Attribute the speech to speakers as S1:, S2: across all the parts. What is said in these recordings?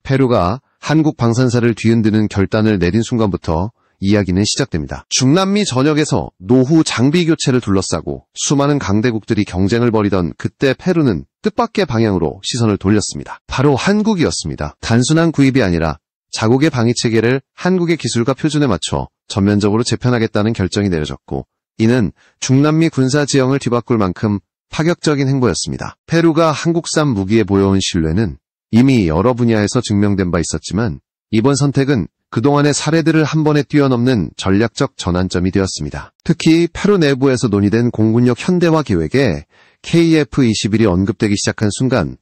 S1: 페루가 한국 방산사를 뒤흔드는 결단을 내린 순간부터 이야기는 시작됩니다. 중남미 전역에서 노후 장비 교체를 둘러싸고 수많은 강대국들이 경쟁을 벌이던 그때 페루는 뜻밖의 방향으로 시선을 돌렸습니다. 바로 한국이었습니다. 단순한 구입이 아니라 자국의 방위체계를 한국의 기술과 표준에 맞춰 전면적으로 재편하겠다는 결정이 내려졌고, 이는 중남미 군사 지형을 뒤바꿀 만큼 파격적인 행보였습니다. 페루가 한국산 무기에 보여온 신뢰는 이미 여러 분야에서 증명된 바 있었지만, 이번 선택은 그동안의 사례들을 한 번에 뛰어넘는 전략적 전환점이 되었습니다. 특히 페루 내부에서 논의된 공군력 현대화 계획에 KF-21이 언급되기 시작한 순간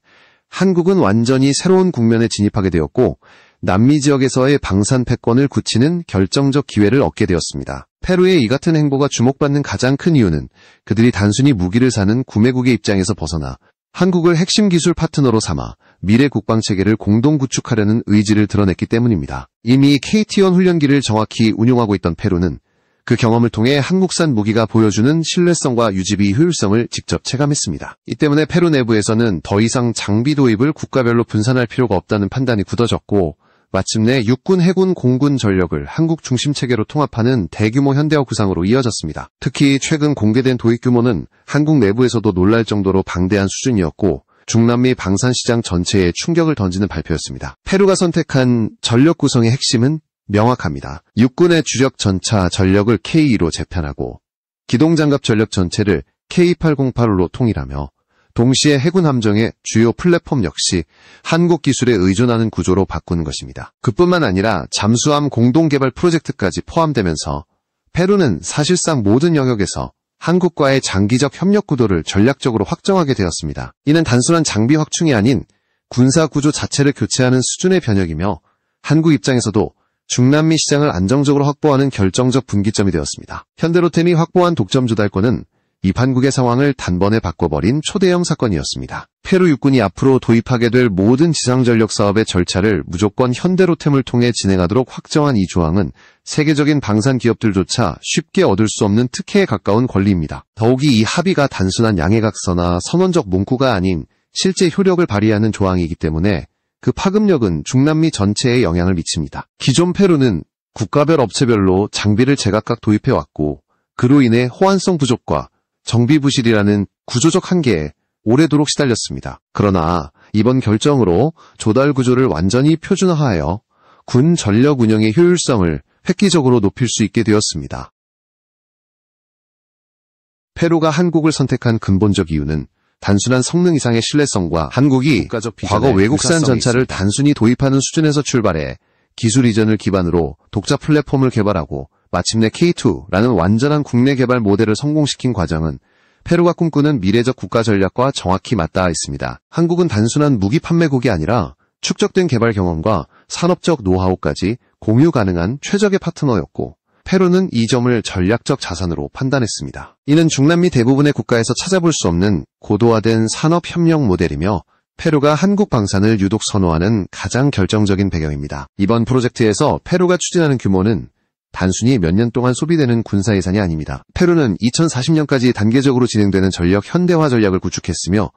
S1: 한국은 완전히 새로운 국면에 진입하게 되었고, 남미 지역에서의 방산 패권을 굳히는 결정적 기회를 얻게 되었습니다. 페루의 이 같은 행보가 주목받는 가장 큰 이유는 그들이 단순히 무기를 사는 구매국의 입장에서 벗어나 한국을 핵심 기술 파트너로 삼아 미래 국방체계를 공동 구축하려는 의지를 드러냈기 때문입니다. 이미 KT-1 훈련기를 정확히 운용하고 있던 페루는 그 경험을 통해 한국산 무기가 보여주는 신뢰성과 유지비 효율성을 직접 체감했습니다. 이 때문에 페루 내부에서는 더 이상 장비 도입을 국가별로 분산할 필요가 없다는 판단이 굳어졌고, 마침내 육군, 해군, 공군 전력을 한국 중심 체계로 통합하는 대규모 현대화 구상으로 이어졌습니다. 특히 최근 공개된 도입 규모는 한국 내부에서도 놀랄 정도로 방대한 수준이었고, 중남미 방산시장 전체에 충격을 던지는 발표였습니다. 페루가 선택한 전력 구성의 핵심은 명확합니다. 육군의 주력 전차 전력을 K2로 재편하고 기동장갑 전력 전체를 K808로 통일하며, 동시에 해군 함정의 주요 플랫폼 역시 한국 기술에 의존하는 구조로 바꾸는 것입니다. 그뿐만 아니라 잠수함 공동개발 프로젝트까지 포함되면서 페루는 사실상 모든 영역에서 한국과의 장기적 협력 구도를 전략적으로 확정하게 되었습니다. 이는 단순한 장비 확충이 아닌 군사 구조 자체를 교체하는 수준의 변혁이며, 한국 입장에서도 중남미 시장을 안정적으로 확보하는 결정적 분기점이 되었습니다. 현대로템이 확보한 독점 조달권은 이판국의 상황을 단번에 바꿔버린 초대형 사건이었습니다. 페루 육군이 앞으로 도입하게 될 모든 지상전력 사업의 절차를 무조건 현대로템을 통해 진행하도록 확정한 이 조항은 세계적인 방산 기업들조차 쉽게 얻을 수 없는 특혜에 가까운 권리입니다. 더욱이 이 합의가 단순한 양해각서나 선언적 문구가 아닌 실제 효력을 발휘하는 조항이기 때문에 그 파급력은 중남미 전체에 영향을 미칩니다. 기존 페루는 국가별 업체별로 장비를 제각각 도입해왔고, 그로 인해 호환성 부족과 정비 부실이라는 구조적 한계에 오래도록 시달렸습니다. 그러나 이번 결정으로 조달 구조를 완전히 표준화하여 군 전력 운영의 효율성을 획기적으로 높일 수 있게 되었습니다. 페루가 한국을 선택한 근본적 이유는 단순한 성능 이상의 신뢰성과 한국이 과거 외국산 전차를 단순히 도입하는 수준에서 출발해 기술 이전을 기반으로 독자 플랫폼을 개발하고 마침내 K2라는 완전한 국내 개발 모델을 성공시킨 과정은 페루가 꿈꾸는 미래적 국가 전략과 정확히 맞닿아 있습니다. 한국은 단순한 무기 판매국이 아니라 축적된 개발 경험과 산업적 노하우까지 공유 가능한 최적의 파트너였고, 페루는 이 점을 전략적 자산으로 판단했습니다. 이는 중남미 대부분의 국가에서 찾아볼 수 없는 고도화된 산업협력 모델이며, 페루가 한국 방산을 유독 선호하는 가장 결정적인 배경입니다. 이번 프로젝트에서 페루가 추진하는 규모는 단순히 몇 년 동안 소비되는 군사 예산이 아닙니다. 페루는 2040년까지 단계적으로 진행되는 전력 현대화 전략을 구축했으며,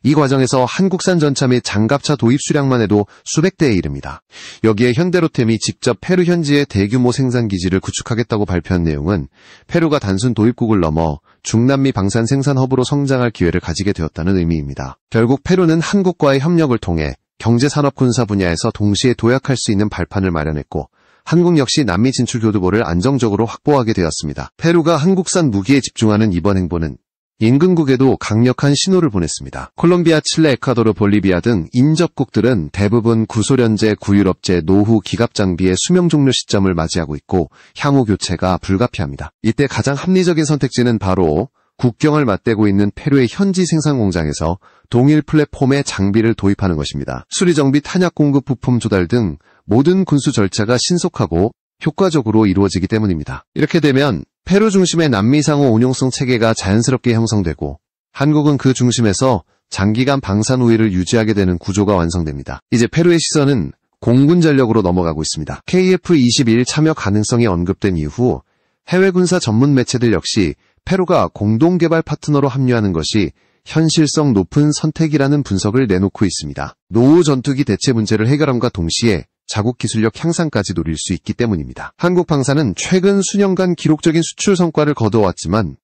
S1: 이 과정에서 한국산 전차 및 장갑차 도입 수량만 해도 수백 대에 이릅니다. 여기에 현대로템이 직접 페루 현지의 대규모 생산 기지를 구축하겠다고 발표한 내용은 페루가 단순 도입국을 넘어 중남미 방산 생산 허브로 성장할 기회를 가지게 되었다는 의미입니다. 결국 페루는 한국과의 협력을 통해 경제산업 군사 분야에서 동시에 도약할 수 있는 발판을 마련했고, 한국 역시 남미 진출 교두보를 안정적으로 확보하게 되었습니다. 페루가 한국산 무기에 집중하는 이번 행보는 인근국에도 강력한 신호를 보냈습니다. 콜롬비아, 칠레, 에콰도르, 볼리비아 등 인접국들은 대부분 구소련제, 구유럽제, 노후 기갑 장비의 수명 종료 시점을 맞이하고 있고, 향후 교체가 불가피합니다. 이때 가장 합리적인 선택지는 바로 국경을 맞대고 있는 페루의 현지 생산 공장에서 동일 플랫폼의 장비를 도입하는 것입니다. 수리정비, 탄약 공급, 부품 조달 등 모든 군수 절차가 신속하고 효과적으로 이루어지기 때문입니다. 이렇게 되면 페루 중심의 남미 상호 운용성 체계가 자연스럽게 형성되고, 한국은 그 중심에서 장기간 방산 우위를 유지하게 되는 구조가 완성됩니다. 이제 페루의 시선은 공군 전력으로 넘어가고 있습니다. KF-21 참여 가능성이 언급된 이후 해외 군사 전문 매체들 역시 페루가 공동개발 파트너로 합류하는 것이 현실성 높은 선택이라는 분석을 내놓고 있습니다. 노후 전투기 대체 문제를 해결함과 동시에 자국 기술력 향상까지 노릴 수 있기 때문입니다. 한국방산은 최근 수년간 기록적인 수출 성과를 거두어왔지만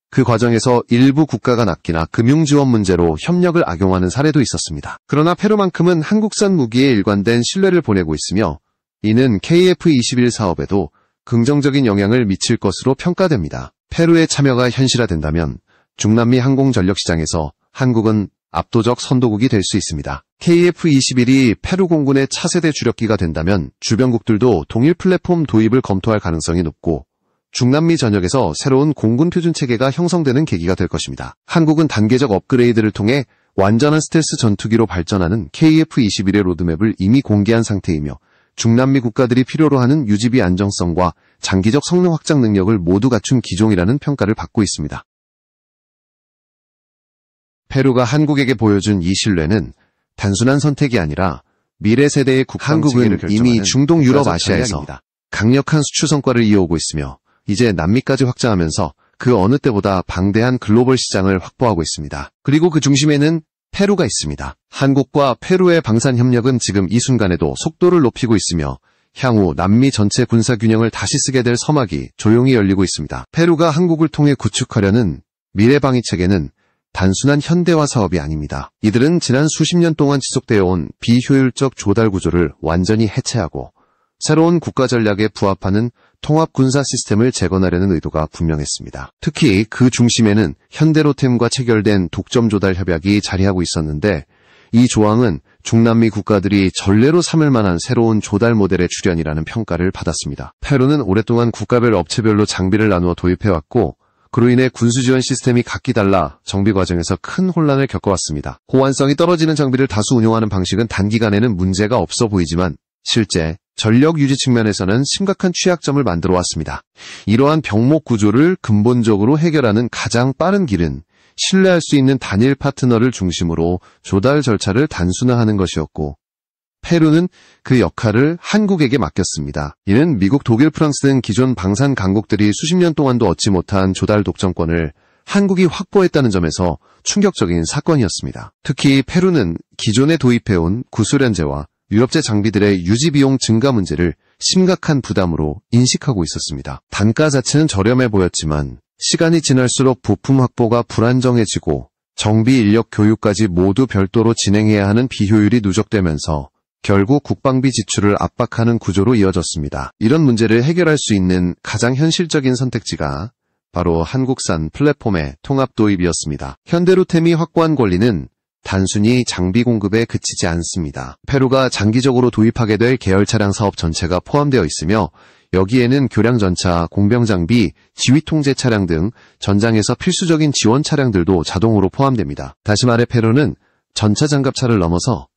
S1: 그 과정에서 일부 국가가 납기나 금융지원 문제로 협력을 악용하는 사례도 있었습니다. 그러나 페루만큼은 한국산 무기에 일관된 신뢰를 보내고 있으며 이는 KF-21 사업에도 긍정적인 영향을 미칠 것으로 평가됩니다. 페루의 참여가 현실화된다면 중남미 항공전력 시장에서 한국은 압도적 선도국이 될 수 있습니다. KF-21이 페루 공군의 차세대 주력기가 된다면 주변국들도 동일 플랫폼 도입을 검토할 가능성이 높고 중남미 전역에서 새로운 공군 표준 체계가 형성되는 계기가 될 것입니다. 한국은 단계적 업그레이드를 통해 완전한 스텔스 전투기로 발전하는 KF-21의 로드맵을 이미 공개한 상태이며 중남미 국가들이 필요로 하는 유지비 안정성과 장기적 성능 확장 능력을 모두 갖춘 기종이라는 평가를 받고 있습니다. 페루가 한국에게 보여준 이 신뢰는 단순한 선택이 아니라 미래 세대의 국방 체계를 결정하는 이미 중동 유럽 아시아에서 강력한 수출 성과를 이어오고 있으며 이제 남미까지 확장하면서 그 어느 때보다 방대한 글로벌 시장을 확보하고 있습니다. 그리고 그 중심에는 페루가 있습니다. 한국과 페루의 방산 협력은 지금 이 순간에도 속도를 높이고 있으며 향후 남미 전체 군사 균형을 다시 쓰게 될 서막이 조용히 열리고 있습니다. 페루가 한국을 통해 구축하려는 미래 방위 체계는 단순한 현대화 사업이 아닙니다. 이들은 지난 수십 년 동안 지속되어 온 비효율적 조달 구조를 완전히 해체하고 새로운 국가 전략에 부합하는 통합 군사 시스템을 재건하려는 의도가 분명했습니다. 특히 그 중심에는 현대로템과 체결된 독점 조달 협약이 자리하고 있었는데 이 조항은 중남미 국가들이 전례로 삼을 만한 새로운 조달 모델의 출현이라는 평가를 받았습니다. 페루는 오랫동안 국가별 업체별로 장비를 나누어 도입해왔고 그로 인해 군수지원 시스템이 각기 달라 정비 과정에서 큰 혼란을 겪어왔습니다. 호환성이 떨어지는 장비를 다수 운용하는 방식은 단기간에는 문제가 없어 보이지만 실제 전력 유지 측면에서는 심각한 취약점을 만들어 왔습니다. 이러한 병목 구조를 근본적으로 해결하는 가장 빠른 길은 신뢰할 수 있는 단일 파트너를 중심으로 조달 절차를 단순화하는 것이었고 페루는 그 역할을 한국에게 맡겼습니다. 이는 미국, 독일, 프랑스 등 기존 방산 강국들이 수십 년 동안도 얻지 못한 조달 독점권을 한국이 확보했다는 점에서 충격적인 사건이었습니다. 특히 페루는 기존에 도입해온 구소련제와 유럽제 장비들의 유지비용 증가 문제를 심각한 부담으로 인식하고 있었습니다. 단가 자체는 저렴해 보였지만 시간이 지날수록 부품 확보가 불안정해지고 정비 인력 교육까지 모두 별도로 진행해야 하는 비효율이 누적되면서 결국 국방비 지출을 압박하는 구조로 이어졌습니다. 이런 문제를 해결할 수 있는 가장 현실적인 선택지가 바로 한국산 플랫폼의 통합 도입이었습니다. 현대로템이 확보한 권리는 단순히 장비 공급에 그치지 않습니다. 페루가 장기적으로 도입하게 될 계열 차량 사업 전체가 포함되어 있으며 여기에는 교량 전차, 공병 장비, 지휘 통제 차량 등 전장에서 필수적인 지원 차량들도 자동으로 포함됩니다. 다시 말해 페루는 전차 장갑차를 넘어서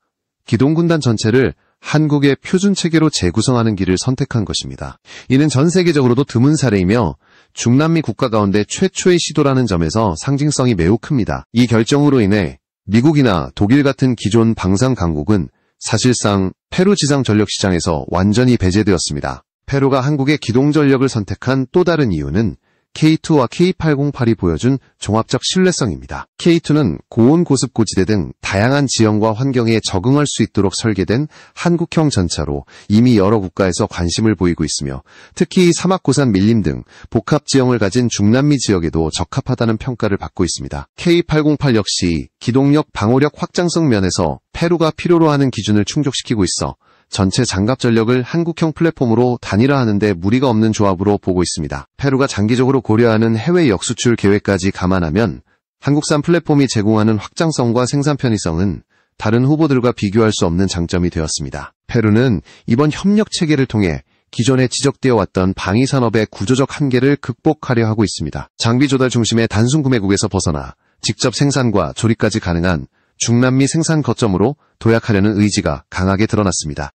S1: 기동군단 전체를 한국의 표준 체계로 재구성하는 길을 선택한 것입니다. 이는 전 세계적으로도 드문 사례이며 중남미 국가 가운데 최초의 시도라는 점에서 상징성이 매우 큽니다. 이 결정으로 인해 미국이나 독일 같은 기존 방산 강국은 사실상 페루 지상 전력 시장에서 완전히 배제되었습니다. 페루가 한국의 기동 전력을 선택한 또 다른 이유는 K2와 K808이 보여준 종합적 신뢰성입니다. K2는 고온 고습 고지대 등 다양한 지형과 환경에 적응할 수 있도록 설계된 한국형 전차로 이미 여러 국가에서 관심을 보이고 있으며 특히 사막 고산 밀림 등 복합 지형을 가진 중남미 지역에도 적합하다는 평가를 받고 있습니다. K808 역시 기동력, 방어력 확장성 면에서 페루가 필요로 하는 기준을 충족시키고 있어 전체 장갑 전력을 한국형 플랫폼으로 단일화하는 데 무리가 없는 조합으로 보고 있습니다. 페루가 장기적으로 고려하는 해외 역수출 계획까지 감안하면 한국산 플랫폼이 제공하는 확장성과 생산 편의성은 다른 후보들과 비교할 수 없는 장점이 되었습니다. 페루는 이번 협력 체계를 통해 기존에 지적되어 왔던 방위 산업의 구조적 한계를 극복하려 하고 있습니다. 장비 조달 중심의 단순 구매국에서 벗어나 직접 생산과 조립까지 가능한 중남미 생산 거점으로 도약하려는 의지가 강하게 드러났습니다.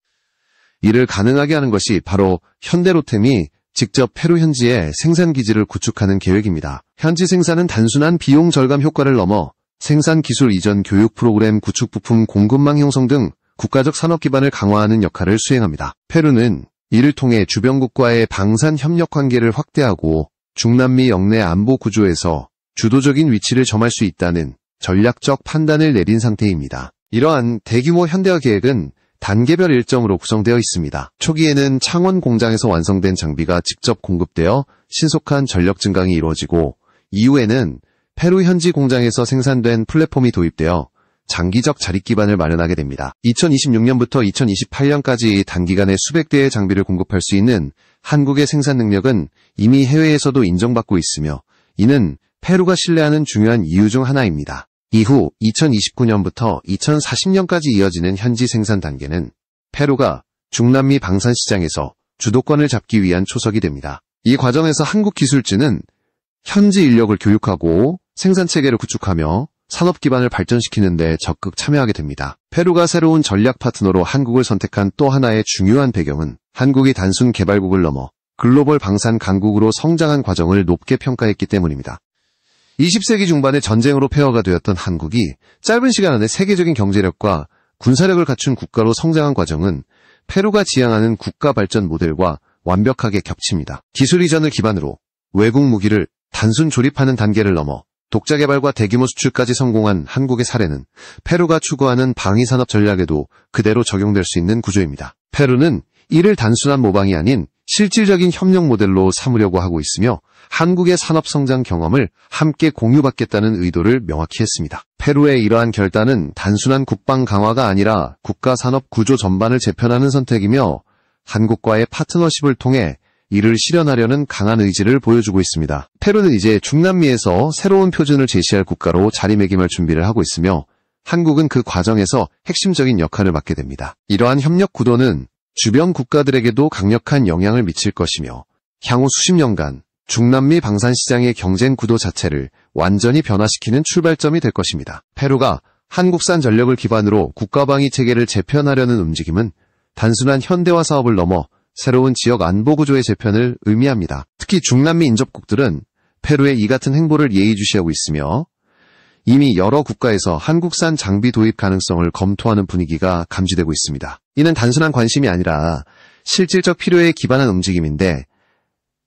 S1: 이를 가능하게 하는 것이 바로 현대로템이 직접 페루 현지에 생산기지를 구축하는 계획입니다. 현지 생산은 단순한 비용 절감 효과를 넘어 생산 기술 이전 교육 프로그램 구축 부품 공급망 형성 등 국가적 산업 기반을 강화하는 역할을 수행합니다. 페루는 이를 통해 주변국과의 방산 협력 관계를 확대하고 중남미 영내 안보 구조에서 주도적인 위치를 점할 수 있다는 전략적 판단을 내린 상태입니다. 이러한 대규모 현대화 계획은 단계별 일정으로 구성되어 있습니다. 초기에는 창원 공장에서 완성된 장비가 직접 공급되어 신속한 전력 증강이 이루어지고, 이후에는 페루 현지 공장에서 생산된 플랫폼이 도입되어 장기적 자립 기반을 마련하게 됩니다. 2026년부터 2028년까지 단기간에 수백 대의 장비를 공급할 수 있는 한국의 생산 능력은 이미 해외에서도 인정받고 있으며, 이는 페루가 신뢰하는 중요한 이유 중 하나입니다. 이후 2029년부터 2040년까지 이어지는 현지 생산 단계는 페루가 중남미 방산 시장에서 주도권을 잡기 위한 초석이 됩니다. 이 과정에서 한국 기술진은 현지 인력을 교육하고 생산 체계를 구축하며 산업 기반을 발전시키는 데 적극 참여하게 됩니다. 페루가 새로운 전략 파트너로 한국을 선택한 또 하나의 중요한 배경은 한국이 단순 개발국을 넘어 글로벌 방산 강국으로 성장한 과정을 높게 평가했기 때문입니다. 20세기 중반에 전쟁으로 폐허가 되었던 한국이 짧은 시간 안에 세계적인 경제력과 군사력을 갖춘 국가로 성장한 과정은 페루가 지향하는 국가 발전 모델과 완벽하게 겹칩니다. 기술 이전을 기반으로 외국 무기를 단순 조립하는 단계를 넘어 독자 개발과 대규모 수출까지 성공한 한국의 사례는 페루가 추구하는 방위산업 전략에도 그대로 적용될 수 있는 구조입니다. 페루는 이를 단순한 모방이 아닌 실질적인 협력 모델로 삼으려고 하고 있으며, 한국의 산업 성장 경험을 함께 공유받겠다는 의도를 명확히 했습니다. 페루의 이러한 결단은 단순한 국방 강화가 아니라 국가 산업 구조 전반을 재편하는 선택이며, 한국과의 파트너십을 통해 이를 실현하려는 강한 의지를 보여주고 있습니다. 페루는 이제 중남미에서 새로운 표준을 제시할 국가로 자리매김할 준비를 하고 있으며, 한국은 그 과정에서 핵심적인 역할을 맡게 됩니다. 이러한 협력 구도는 주변 국가들에게도 강력한 영향을 미칠 것이며, 향후 수십 년간 중남미 방산시장의 경쟁 구도 자체를 완전히 변화시키는 출발점이 될 것입니다. 페루가 한국산 전력을 기반으로 국가방위 체계를 재편하려는 움직임은 단순한 현대화 사업을 넘어 새로운 지역 안보 구조의 재편을 의미합니다. 특히 중남미 인접국들은 페루의 이 같은 행보를 예의주시하고 있으며, 이미 여러 국가에서 한국산 장비 도입 가능성을 검토하는 분위기가 감지되고 있습니다. 이는 단순한 관심이 아니라 실질적 필요에 기반한 움직임인데,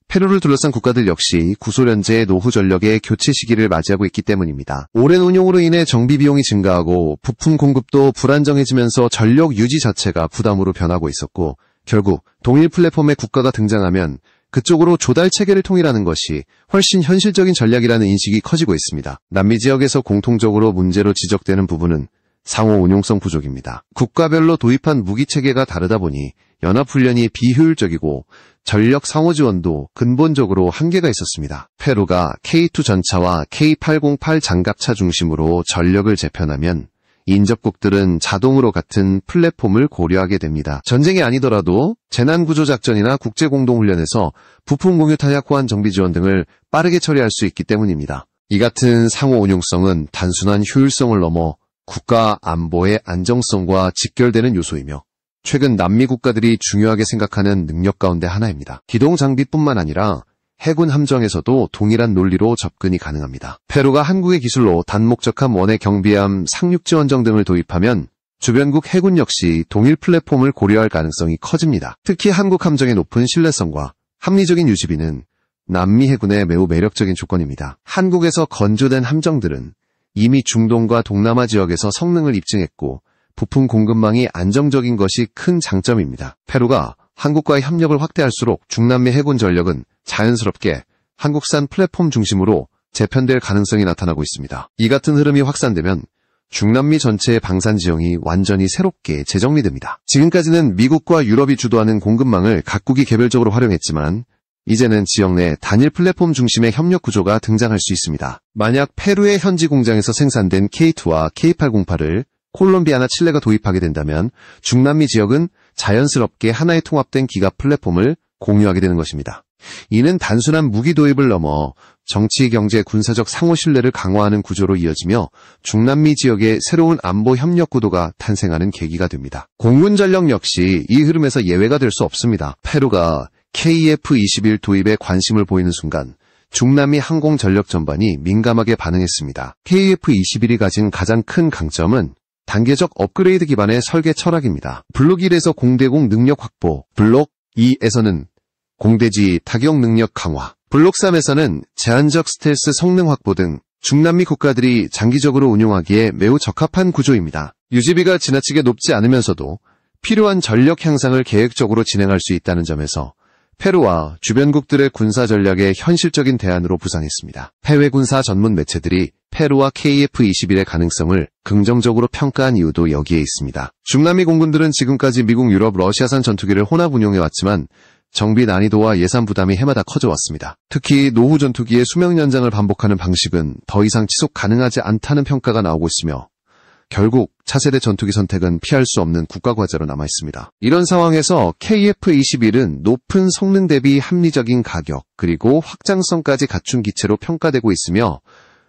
S1: 페루를 둘러싼 국가들 역시 구소련제 노후 전력의 교체 시기를 맞이하고 있기 때문입니다. 오랜 운용으로 인해 정비 비용이 증가하고 부품 공급도 불안정해지면서 전력 유지 자체가 부담으로 변하고 있었고, 결국 동일 플랫폼의 국가가 등장하면 그쪽으로 조달 체계를 통일하는 것이 훨씬 현실적인 전략이라는 인식이 커지고 있습니다. 남미 지역에서 공통적으로 문제로 지적되는 부분은 상호 운용성 부족입니다. 국가별로 도입한 무기 체계가 다르다 보니 연합훈련이 비효율적이고 전력 상호 지원도 근본적으로 한계가 있었습니다. 페루가 K2 전차와 K808 장갑차 중심으로 전력을 재편하면 인접국들은 자동으로 같은 플랫폼을 고려하게 됩니다. 전쟁이 아니더라도 재난구조작전이나 국제공동훈련에서 부품 공유 타약 호환 정비 지원 등을 빠르게 처리할 수 있기 때문입니다. 이 같은 상호 운용성은 단순한 효율성을 넘어 국가 안보의 안정성과 직결되는 요소이며, 최근 남미 국가들이 중요하게 생각하는 능력 가운데 하나입니다. 기동 장비뿐만 아니라 해군 함정에서도 동일한 논리로 접근이 가능합니다. 페루가 한국의 기술로 단목적함 원의 경비함, 상륙지원정 등을 도입하면 주변국 해군 역시 동일 플랫폼을 고려할 가능성이 커집니다. 특히 한국 함정의 높은 신뢰성과 합리적인 유지비는 남미 해군의 매우 매력적인 조건입니다. 한국에서 건조된 함정들은 이미 중동과 동남아 지역에서 성능을 입증했고, 부품 공급망이 안정적인 것이 큰 장점입니다. 페루가 한국과의 협력을 확대할수록 중남미 해군 전력은 자연스럽게 한국산 플랫폼 중심으로 재편될 가능성이 나타나고 있습니다. 이 같은 흐름이 확산되면 중남미 전체의 방산 지형이 완전히 새롭게 재정리됩니다. 지금까지는 미국과 유럽이 주도하는 공급망을 각국이 개별적으로 활용했지만, 이제는 지역 내 단일 플랫폼 중심의 협력 구조가 등장할 수 있습니다. 만약 페루의 현지 공장에서 생산된 K2와 K808을 콜롬비아나 칠레가 도입하게 된다면 중남미 지역은 자연스럽게 하나의 통합된 기갑 플랫폼을 공유하게 되는 것입니다. 이는 단순한 무기 도입을 넘어 정치, 경제, 군사적 상호 신뢰를 강화하는 구조로 이어지며 중남미 지역의 새로운 안보 협력 구도가 탄생하는 계기가 됩니다. 공군 전력 역시 이 흐름에서 예외가 될 수 없습니다. 페루가 KF-21 도입에 관심을 보이는 순간 중남미 항공 전력 전반이 민감하게 반응했습니다. KF-21이 가진 가장 큰 강점은 단계적 업그레이드 기반의 설계 철학입니다. 블록 1에서 공대공 능력 확보, 블록 2에서는 공대지 타격 능력 강화, 블록 3에서는 제한적 스텔스 성능 확보 등 중남미 국가들이 장기적으로 운용하기에 매우 적합한 구조입니다. 유지비가 지나치게 높지 않으면서도 필요한 전력 향상을 계획적으로 진행할 수 있다는 점에서 페루와 주변국들의 군사 전략의 현실적인 대안으로 부상했습니다. 해외 군사 전문 매체들이 페루와 KF-21의 가능성을 긍정적으로 평가한 이유도 여기에 있습니다. 중남미 공군들은 지금까지 미국, 유럽, 러시아산 전투기를 혼합 운용해왔지만 정비 난이도와 예산 부담이 해마다 커져왔습니다. 특히 노후 전투기의 수명 연장을 반복하는 방식은 더 이상 지속 가능하지 않다는 평가가 나오고 있으며 결국 차세대 전투기 선택은 피할 수 없는 국가과제로 남아있습니다. 이런 상황에서 KF-21은 높은 성능 대비 합리적인 가격 그리고 확장성까지 갖춘 기체로 평가되고 있으며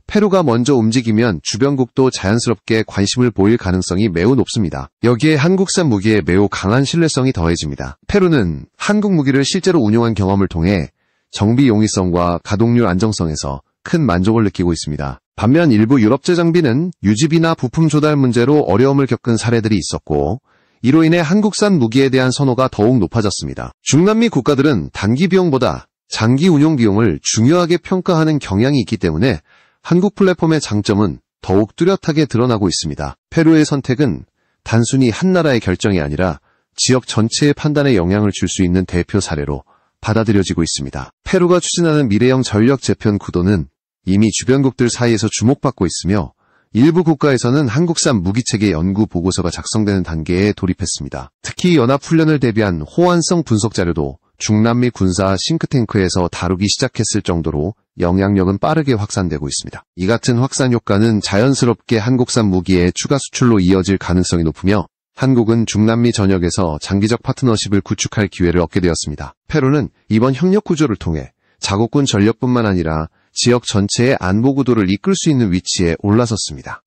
S1: 페루가 먼저 움직이면 주변국도 자연스럽게 관심을 보일 가능성이 매우 높습니다. 여기에 한국산 무기에 매우 강한 신뢰성이 더해집니다. 페루는 한국 무기를 실제로 운용한 경험을 통해 정비 용이성과 가동률 안정성에서 큰 만족을 느끼고 있습니다. 반면 일부 유럽제 장비는 유지비나 부품 조달 문제로 어려움을 겪은 사례들이 있었고 이로 인해 한국산 무기에 대한 선호가 더욱 높아졌습니다. 중남미 국가들은 단기 비용보다 장기 운용 비용을 중요하게 평가하는 경향이 있기 때문에 한국 플랫폼의 장점은 더욱 뚜렷하게 드러나고 있습니다. 페루의 선택은 단순히 한 나라의 결정이 아니라 지역 전체의 판단에 영향을 줄 수 있는 대표 사례로 받아들여지고 있습니다. 페루가 추진하는 미래형 전력 재편 구도는 이미 주변국들 사이에서 주목받고 있으며 일부 국가에서는 한국산 무기체계 연구 보고서가 작성되는 단계에 돌입했습니다. 특히 연합훈련을 대비한 호환성 분석 자료도 중남미 군사 싱크탱크에서 다루기 시작했을 정도로 영향력은 빠르게 확산되고 있습니다. 이 같은 확산 효과는 자연스럽게 한국산 무기의 추가 수출로 이어질 가능성이 높으며 한국은 중남미 전역에서 장기적 파트너십을 구축할 기회를 얻게 되었습니다. 페루는 이번 협력 구조를 통해 자국군 전력뿐만 아니라 지역 전체의 안보 구도를 이끌 수 있는 위치에 올라섰습니다.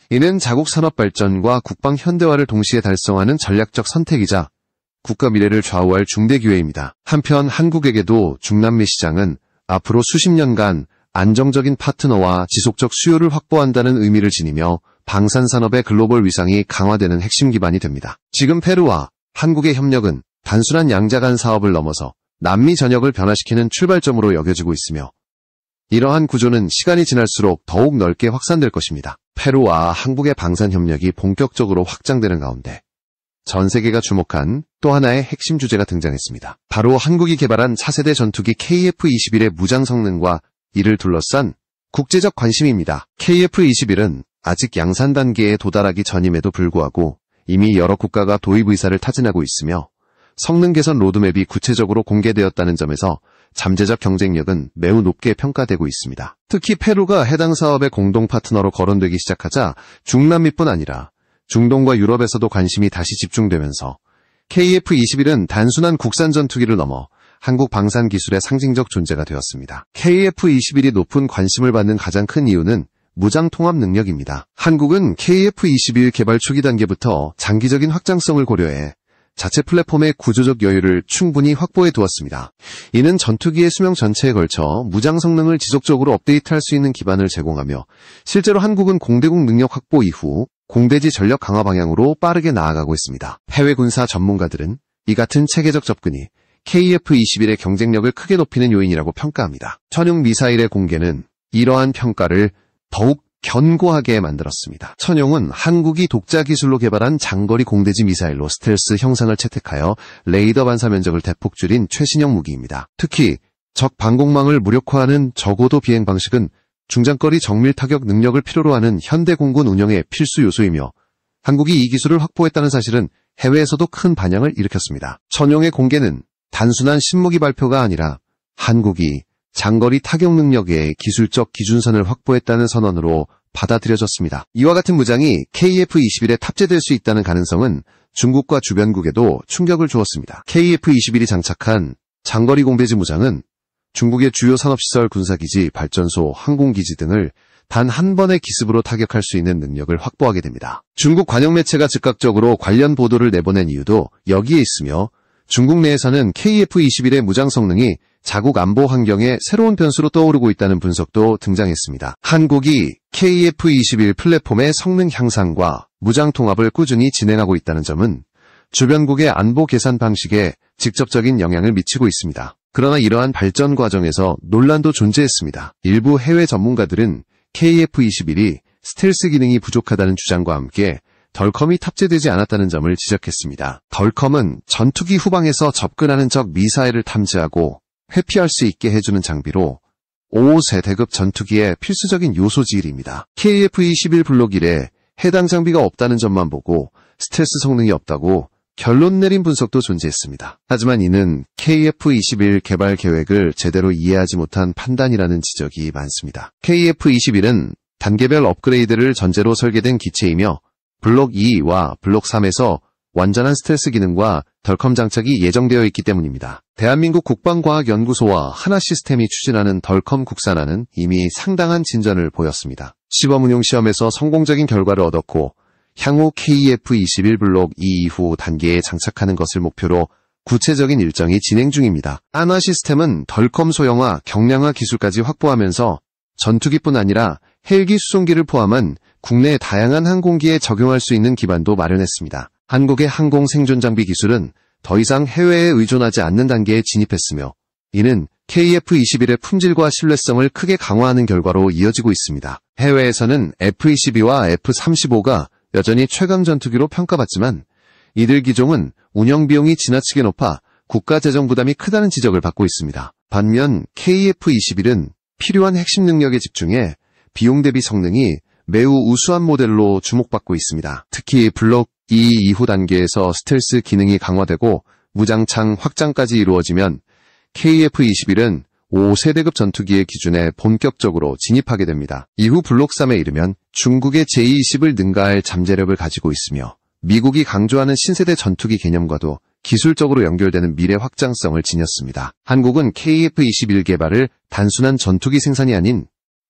S1: 이는 자국 산업 발전과 국방 현대화를 동시에 달성하는 전략적 선택이자 국가 미래를 좌우할 중대 기회입니다. 한편 한국에게도 중남미 시장은 앞으로 수십 년간 안정적인 파트너와 지속적 수요를 확보한다는 의미를 지니며 방산산업의 글로벌 위상이 강화되는 핵심 기반이 됩니다. 지금 페루와 한국의 협력은 단순한 양자 간 사업을 넘어서 남미 전역을 변화시키는 출발점으로 여겨지고 있으며 이러한 구조는 시간이 지날수록 더욱 넓게 확산될 것입니다. 페루와 한국의 방산 협력이 본격적으로 확장되는 가운데 전 세계가 주목한 또 하나의 핵심 주제가 등장했습니다. 바로 한국이 개발한 차세대 전투기 KF-21의 무장 성능과 이를 둘러싼 국제적 관심입니다. KF-21은 아직 양산 단계에 도달하기 전임에도 불구하고 이미 여러 국가가 도입 의사를 타진하고 있으며 성능 개선 로드맵이 구체적으로 공개되었다는 점에서 잠재적 경쟁력은 매우 높게 평가되고 있습니다. 특히 페루가 해당 사업의 공동 파트너로 거론되기 시작하자 중남미뿐 아니라 중동과 유럽에서도 관심이 다시 집중되면서 KF-21은 단순한 국산 전투기를 넘어 한국 방산 기술의 상징적 존재가 되었습니다. KF-21이 높은 관심을 받는 가장 큰 이유는 무장 통합 능력입니다. 한국은 KF-21 개발 초기 단계부터 장기적인 확장성을 고려해 자체 플랫폼의 구조적 여유를 충분히 확보해 두었습니다. 이는 전투기의 수명 전체에 걸쳐 무장 성능을 지속적으로 업데이트할 수 있는 기반을 제공하며 실제로 한국은 공대국 능력 확보 이후 공대지 전력 강화 방향으로 빠르게 나아가고 있습니다. 해외 군사 전문가들은 이 같은 체계적 접근이 KF-21의 경쟁력을 크게 높이는 요인이라고 평가합니다. 천용 미사일의 공개는 이러한 평가를 더욱 견고하게 만들었습니다. 천용은 한국이 독자 기술로 개발한 장거리 공대지 미사일로 스텔스 형상을 채택하여 레이더 반사 면적을 대폭 줄인 최신형 무기입니다. 특히 적 방공망을 무력화하는 저고도 비행 방식은 중장거리 정밀 타격 능력을 필요로 하는 현대 공군 운영의 필수 요소이며 한국이 이 기술을 확보했다는 사실은 해외에서도 큰 반향을 일으켰습니다. 천용의 공개는 단순한 신무기 발표가 아니라 한국이 장거리 타격 능력의 기술적 기준선을 확보했다는 선언으로 받아들여졌습니다. 이와 같은 무장이 KF-21에 탑재될 수 있다는 가능성은 중국과 주변국에도 충격을 주었습니다. KF-21이 장착한 장거리 공대지 무장은 중국의 주요 산업시설, 군사기지, 발전소, 항공기지 등을 단 한 번의 기습으로 타격할 수 있는 능력을 확보하게 됩니다. 중국 관영 매체가 즉각적으로 관련 보도를 내보낸 이유도 여기에 있으며 중국 내에서는 KF-21의 무장 성능이 자국 안보 환경에 새로운 변수로 떠오르고 있다는 분석도 등장했습니다. 한국이 KF-21 플랫폼의 성능 향상과 무장 통합을 꾸준히 진행하고 있다는 점은 주변국의 안보 계산 방식에 직접적인 영향을 미치고 있습니다. 그러나 이러한 발전 과정에서 논란도 존재했습니다. 일부 해외 전문가들은 KF-21이 스텔스 기능이 부족하다는 주장과 함께 덜컴이 탑재되지 않았다는 점을 지적했습니다. 덜컴은 전투기 후방에서 접근하는 적 미사일을 탐지하고 회피할 수 있게 해주는 장비로 5세대급 전투기의 필수적인 요소지일입니다. KF-21 블록 1에 해당 장비가 없다는 점만 보고 스텔스 성능이 없다고 결론 내린 분석도 존재했습니다. 하지만 이는 KF-21 개발 계획을 제대로 이해하지 못한 판단이라는 지적이 많습니다. KF-21은 단계별 업그레이드를 전제로 설계된 기체이며 블록 2와 블록 3에서 완전한 스텔스 기능과 덜컴 장착이 예정되어 있기 때문입니다. 대한민국 국방과학연구소와 하나시스템이 추진하는 덜컴 국산화는 이미 상당한 진전을 보였습니다. 시범 운용 시험에서 성공적인 결과를 얻었고 향후 KF-21 블록 2 이후 단계에 장착하는 것을 목표로 구체적인 일정이 진행 중입니다. 하나시스템은 덜컴 소형화, 경량화 기술까지 확보하면서 전투기뿐 아니라 헬기 수송기를 포함한 국내 다양한 항공기에 적용할 수 있는 기반도 마련했습니다. 한국의 항공 생존 장비 기술은 더 이상 해외에 의존하지 않는 단계에 진입했으며 이는 KF-21의 품질과 신뢰성을 크게 강화하는 결과로 이어지고 있습니다. 해외에서는 F-22와 F-35가 여전히 최강 전투기로 평가받지만 이들 기종은 운영 비용이 지나치게 높아 국가 재정 부담이 크다는 지적을 받고 있습니다. 반면 KF-21은 필요한 핵심 능력에 집중해 비용 대비 성능이 매우 우수한 모델로 주목받고 있습니다. 특히 블록 2 이후 단계에서 스텔스 기능이 강화되고 무장창 확장까지 이루어지면 KF-21은 5세대급 전투기의 기준에 본격적으로 진입하게 됩니다. 이후 블록 3에 이르면 중국의 제-20을 능가할 잠재력을 가지고 있으며 미국이 강조하는 신세대 전투기 개념과도 기술적으로 연결되는 미래 확장성을 지녔습니다. 한국은 KF-21 개발을 단순한 전투기 생산이 아닌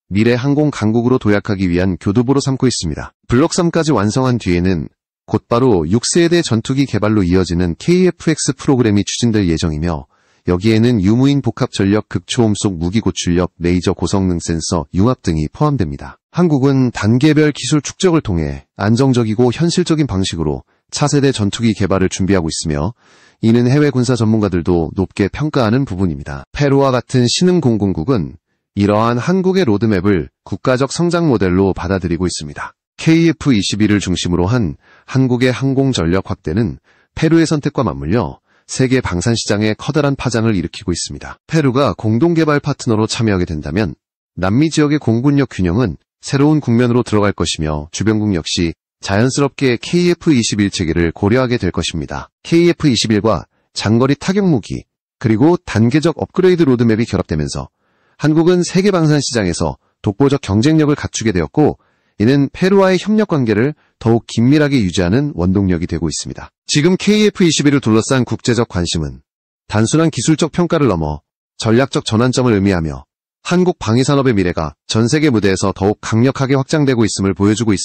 S1: 미래 항공 강국으로 도약하기 위한 교두보로 삼고 있습니다. 블록 3까지 완성한 뒤에는 곧바로 6세대 전투기 개발로 이어지는 KF-X 프로그램이 추진될 예정이며 여기에는 유무인 복합 전력 극초음속 무기 고출력 레이저 고성능 센서 융합 등이 포함됩니다. 한국은 단계별 기술 축적을 통해 안정적이고 현실적인 방식으로 차세대 전투기 개발을 준비하고 있으며 이는 해외 군사 전문가들도 높게 평가하는 부분입니다. 페루와 같은 신흥 공군국은 이러한 한국의 로드맵을 국가적 성장 모델로 받아들이고 있습니다. KF-21을 중심으로 한 한국의 항공 전력 확대는 페루의 선택과 맞물려 세계 방산 시장에 커다란 파장을 일으키고 있습니다. 페루가 공동개발 파트너로 참여하게 된다면 남미 지역의 공군력 균형은 새로운 국면으로 들어갈 것이며 주변국 역시 자연스럽게 KF-21 체계를 고려하게 될 것입니다. KF-21과 장거리 타격 무기 그리고 단계적 업그레이드 로드맵이 결합되면서 한국은 세계 방산 시장에서 독보적 경쟁력을 갖추게 되었고 이는 페루와의 협력 관계를 더욱 긴밀하게 유지하는 원동력이 되고 있습니다. 지금 KF-21을 둘러싼 국제적 관심은 단순한 기술적 평가를 넘어 전략적 전환점을 의미하며 한국 방위산업의 미래가 전 세계 무대에서 더욱 강력하게 확장되고 있음을 보여주고 있습니다.